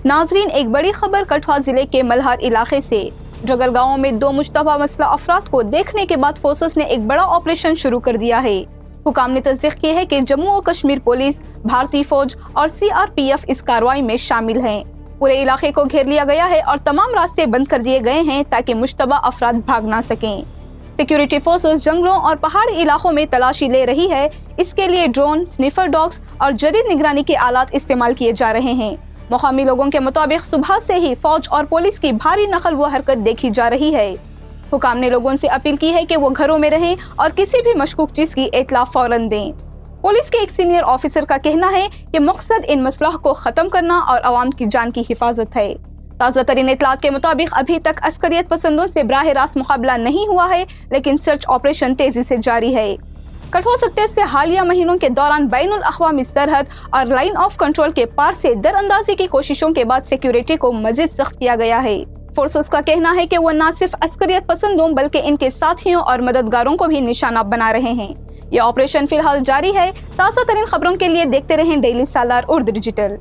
नाजरीन, एक बड़ी खबर कठुआ जिले के मल्हार इलाके से। जगर गांव में 2 मुश्तबा मसला अफराद को देखने के बाद फोर्सेस ने एक बड़ा ऑपरेशन शुरू कर दिया है। हुकाम ने तस्दीक की है कि जम्मू और कश्मीर पुलिस, भारतीय फौज और CRPF इस कार्रवाई में शामिल हैं। पूरे इलाके को घेर लिया गया है और तमाम रास्ते बंद कर दिए गए हैं ताकि मुश्तबा अफराद भाग ना सकें। सिक्योरिटी फोर्सेस जंगलों और पहाड़ी इलाकों में तलाशी ले रही है। इसके लिए ड्रोन, स्निफर डॉग्स और जदीद निगरानी के आलात इस्तेमाल किए जा रहे हैं। मुकामी लोगों के मुताबिक सुबह से ही फौज और पुलिस की भारी नकल व हरकत देखी जा रही है। हुकाम ने लोगों से अपील की है कि वो घरों में रहें और किसी भी मशकूक चीज की इत्तला फौरन दें। पुलिस के एक सीनियर ऑफिसर का कहना है कि मकसद इन मसलाह को खत्म करना और अवाम की जान की हिफाजत है। ताज़ा तरीन इत्तलात के मुताबिक अभी तक अस्करियत पसंदों से बराह रास्त मुकाबला नहीं हुआ है, लेकिन सर्च ऑपरेशन तेजी से जारी है। कठुआ सेक्टर से हालिया महीनों के दौरान बैनुल अक़वामी सरहद और लाइन ऑफ कंट्रोल के पार से दरअंदाजी की कोशिशों के बाद सिक्योरिटी को मजीद सख्त किया गया है। फोर्सेस का कहना है कि वो न सिर्फ अस्करियत पसंदों बल्कि इनके साथियों और मददगारों को भी निशाना बना रहे हैं। ये ऑपरेशन फिलहाल जारी है। ताज़ा तरीन खबरों के लिए देखते रहें डेली सालार उर्दू डिजिटल।